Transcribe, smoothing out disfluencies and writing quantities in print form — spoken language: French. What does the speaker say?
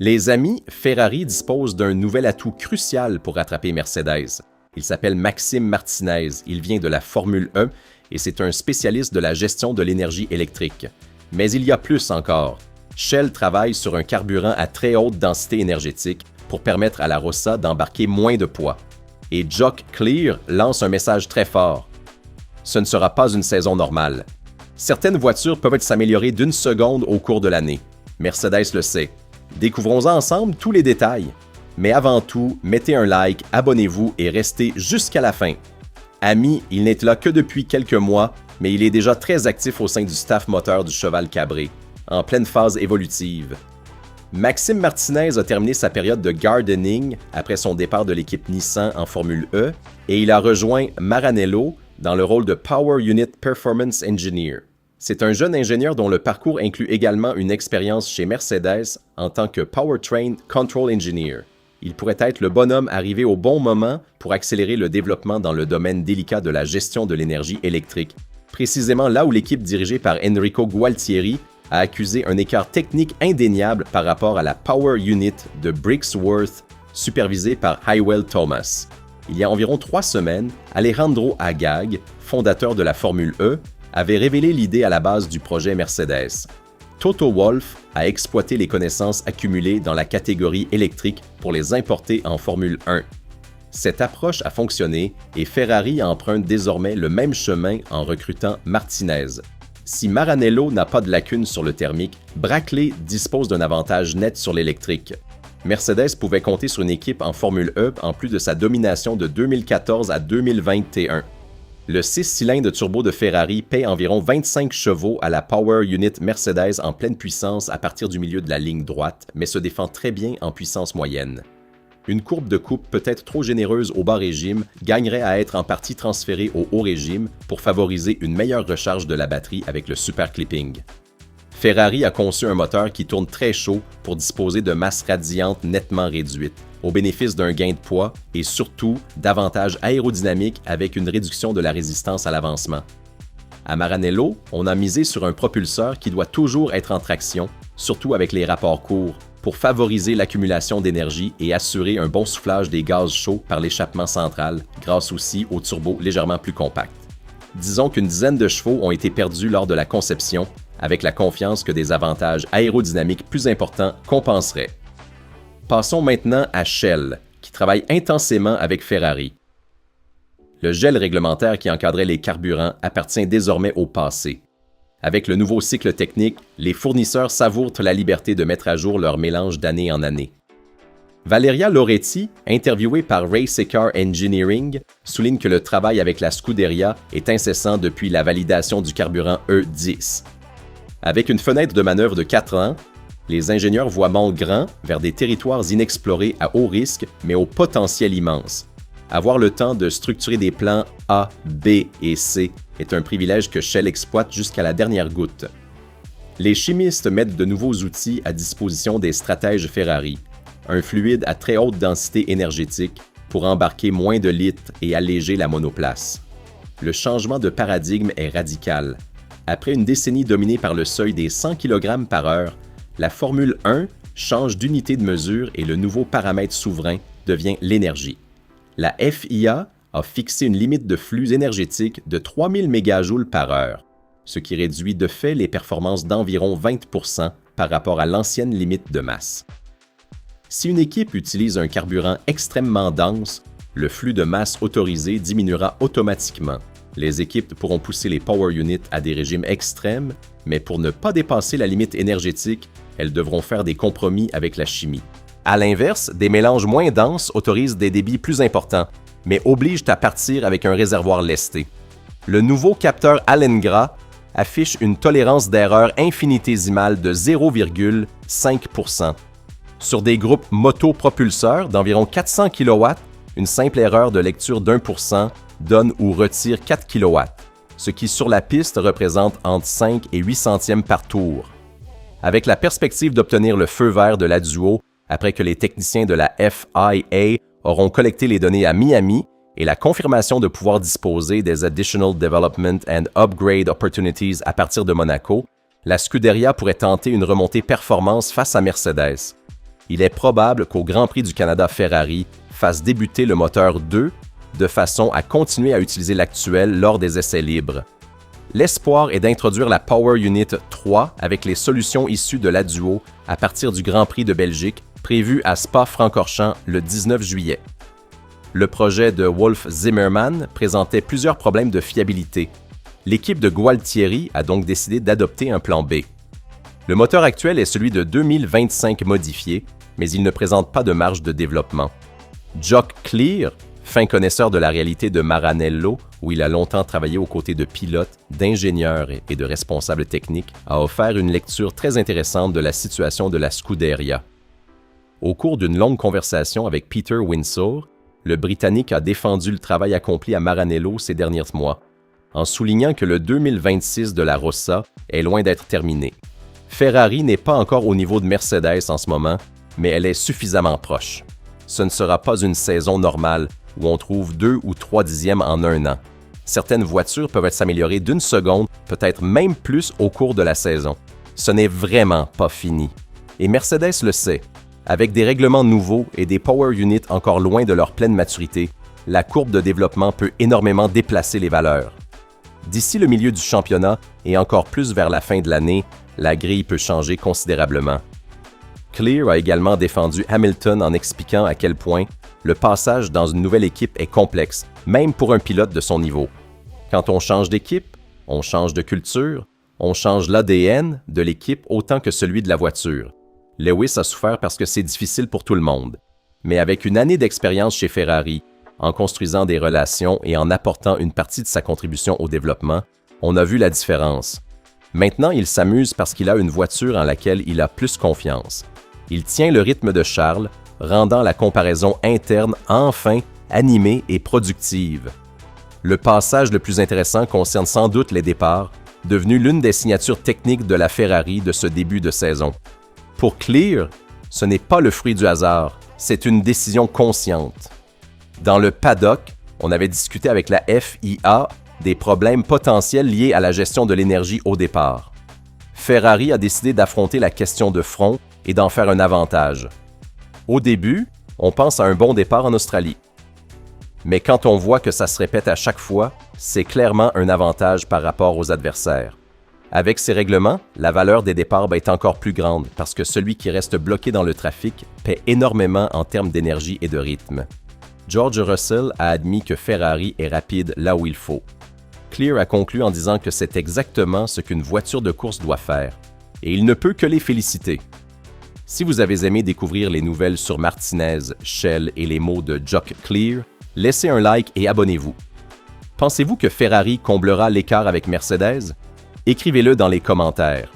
Les amis, Ferrari dispose d'un nouvel atout crucial pour rattraper Mercedes. Il s'appelle Maxime Martinez, il vient de la Formule 1 et c'est un spécialiste de la gestion de l'énergie électrique. Mais il y a plus encore. Shell travaille sur un carburant à très haute densité énergétique pour permettre à la Rossa d'embarquer moins de poids. Et Jock Clear lance un message très fort. Ce ne sera pas une saison normale. Certaines voitures peuvent s'améliorer d'une seconde au cours de l'année. Mercedes le sait. Découvrons ensemble tous les détails. Mais avant tout, mettez un like, abonnez-vous et restez jusqu'à la fin. Ami, il n'est là que depuis quelques mois, mais il est déjà très actif au sein du staff moteur du Cheval Cabré, en pleine phase évolutive. Maxime Martinez a terminé sa période de gardening après son départ de l'équipe Nissan en Formule E et il a rejoint Maranello dans le rôle de Power Unit Performance Engineer. C'est un jeune ingénieur dont le parcours inclut également une expérience chez Mercedes en tant que Powertrain Control Engineer. Il pourrait être le bonhomme arrivé au bon moment pour accélérer le développement dans le domaine délicat de la gestion de l'énergie électrique, précisément là où l'équipe dirigée par Enrico Gualtieri a accusé un écart technique indéniable par rapport à la Power Unit de Brixworth, supervisée par Hywell Thomas. Il y a environ 3 semaines, Alejandro Agag, fondateur de la Formule E, avait révélé l'idée à la base du projet Mercedes. Toto Wolff a exploité les connaissances accumulées dans la catégorie électrique pour les importer en Formule 1. Cette approche a fonctionné et Ferrari emprunte désormais le même chemin en recrutant Martinez. Si Maranello n'a pas de lacunes sur le thermique, Brackley dispose d'un avantage net sur l'électrique. Mercedes pouvait compter sur une équipe en Formule E en plus de sa domination de 2014 à 2021. Le 6 cylindres turbo de Ferrari paie environ 25 chevaux à la Power Unit Mercedes en pleine puissance à partir du milieu de la ligne droite, mais se défend très bien en puissance moyenne. Une courbe de coupe peut-être trop généreuse au bas régime gagnerait à être en partie transférée au haut régime pour favoriser une meilleure recharge de la batterie avec le super clipping. Ferrari a conçu un moteur qui tourne très chaud pour disposer de masse radiante nettement réduite, au bénéfice d'un gain de poids et surtout d'avantages aérodynamiques avec une réduction de la résistance à l'avancement. À Maranello, on a misé sur un propulseur qui doit toujours être en traction, surtout avec les rapports courts, pour favoriser l'accumulation d'énergie et assurer un bon soufflage des gaz chauds par l'échappement central, grâce aussi au turbo légèrement plus compact. Disons qu'une dizaine de chevaux ont été perdus lors de la conception, avec la confiance que des avantages aérodynamiques plus importants compenseraient. Passons maintenant à Shell, qui travaille intensément avec Ferrari. Le gel réglementaire qui encadrait les carburants appartient désormais au passé. Avec le nouveau cycle technique, les fournisseurs savourent la liberté de mettre à jour leur mélange d'année en année. Valeria Loretti, interviewée par Race Car Engineering, souligne que le travail avec la Scuderia est incessant depuis la validation du carburant E10. Avec une fenêtre de manœuvre de 4 ans, les ingénieurs voient grand vers des territoires inexplorés à haut risque, mais au potentiel immense. Avoir le temps de structurer des plans A, B et C est un privilège que Shell exploite jusqu'à la dernière goutte. Les chimistes mettent de nouveaux outils à disposition des stratèges Ferrari, un fluide à très haute densité énergétique pour embarquer moins de litres et alléger la monoplace. Le changement de paradigme est radical. Après une décennie dominée par le seuil des 100 kg par heure, la Formule 1 change d'unité de mesure et le nouveau paramètre souverain devient l'énergie. La FIA a fixé une limite de flux énergétique de 3000 MJ par heure, ce qui réduit de fait les performances d'environ 20% par rapport à l'ancienne limite de masse. Si une équipe utilise un carburant extrêmement dense, le flux de masse autorisé diminuera automatiquement. Les équipes pourront pousser les Power Units à des régimes extrêmes, mais pour ne pas dépasser la limite énergétique, elles devront faire des compromis avec la chimie. À l'inverse, des mélanges moins denses autorisent des débits plus importants, mais obligent à partir avec un réservoir lesté. Le nouveau capteur Allen-Gras affiche une tolérance d'erreur infinitésimale de 0,5%. Sur des groupes motopropulseurs d'environ 400 kW, une simple erreur de lecture d'1% donne ou retire 4 kW, ce qui sur la piste représente entre 5 et 8 centièmes par tour. Avec la perspective d'obtenir le feu vert de la Duo après que les techniciens de la FIA auront collecté les données à Miami et la confirmation de pouvoir disposer des Additional Development and Upgrade Opportunities à partir de Monaco, la Scuderia pourrait tenter une remontée performance face à Mercedes. il est probable qu'au Grand Prix du Canada Ferrari fasse débuter le moteur 2 de façon à continuer à utiliser l'actuel lors des essais libres. L'espoir est d'introduire la Power Unit 3 avec les solutions issues de la Duo à partir du Grand Prix de Belgique prévu à Spa-Francorchamps le 19 juillet. Le projet de Wolf Zimmermann présentait plusieurs problèmes de fiabilité. L'équipe de Gualtieri a donc décidé d'adopter un plan B. Le moteur actuel est celui de 2025 modifié, mais il ne présente pas de marge de développement. Jock Clear, fin connaisseur de la réalité de Maranello, où il a longtemps travaillé aux côtés de pilotes, d'ingénieurs et de responsables techniques, a offert une lecture très intéressante de la situation de la Scuderia. Au cours d'une longue conversation avec Peter Windsor, le Britannique a défendu le travail accompli à Maranello ces derniers mois, en soulignant que le 2026 de la Rossa est loin d'être terminé. Ferrari n'est pas encore au niveau de Mercedes en ce moment, mais elle est suffisamment proche. Ce ne sera pas une saison normale où on trouve 2 ou 3 dixièmes en un an. Certaines voitures peuvent s'améliorer d'une seconde, peut-être même plus au cours de la saison. Ce n'est vraiment pas fini. Et Mercedes le sait. Avec des règlements nouveaux et des Power Units encore loin de leur pleine maturité, la courbe de développement peut énormément déplacer les valeurs. D'ici le milieu du championnat et encore plus vers la fin de l'année, la grille peut changer considérablement. Clear a également défendu Hamilton en expliquant à quel point le passage dans une nouvelle équipe est complexe, même pour un pilote de son niveau. Quand on change d'équipe, on change de culture, on change l'ADN de l'équipe autant que celui de la voiture. Lewis a souffert parce que c'est difficile pour tout le monde. Mais avec une année d'expérience chez Ferrari, en construisant des relations et en apportant une partie de sa contribution au développement, on a vu la différence. Maintenant, il s'amuse parce qu'il a une voiture en laquelle il a plus confiance. Il tient le rythme de Charles, rendant la comparaison interne enfin animée et productive. Le passage le plus intéressant concerne sans doute les départs, devenu l'une des signatures techniques de la Ferrari de ce début de saison. Pour Clear, ce n'est pas le fruit du hasard, c'est une décision consciente. Dans le paddock, on avait discuté avec la FIA des problèmes potentiels liés à la gestion de l'énergie au départ. Ferrari a décidé d'affronter la question de front et d'en faire un avantage. Au début, on pense à un bon départ en Australie. Mais quand on voit que ça se répète à chaque fois, c'est clairement un avantage par rapport aux adversaires. Avec ces règlements, la valeur des départs est encore plus grande parce que celui qui reste bloqué dans le trafic paie énormément en termes d'énergie et de rythme. George Russell a admis que Ferrari est rapide là où il faut. Clear a conclu en disant que c'est exactement ce qu'une voiture de course doit faire. Et il ne peut que les féliciter. Si vous avez aimé découvrir les nouvelles sur Martinez, Shell et les mots de Jock Clear, laissez un like et abonnez-vous. Pensez-vous que Ferrari comblera l'écart avec Mercedes? Écrivez-le dans les commentaires.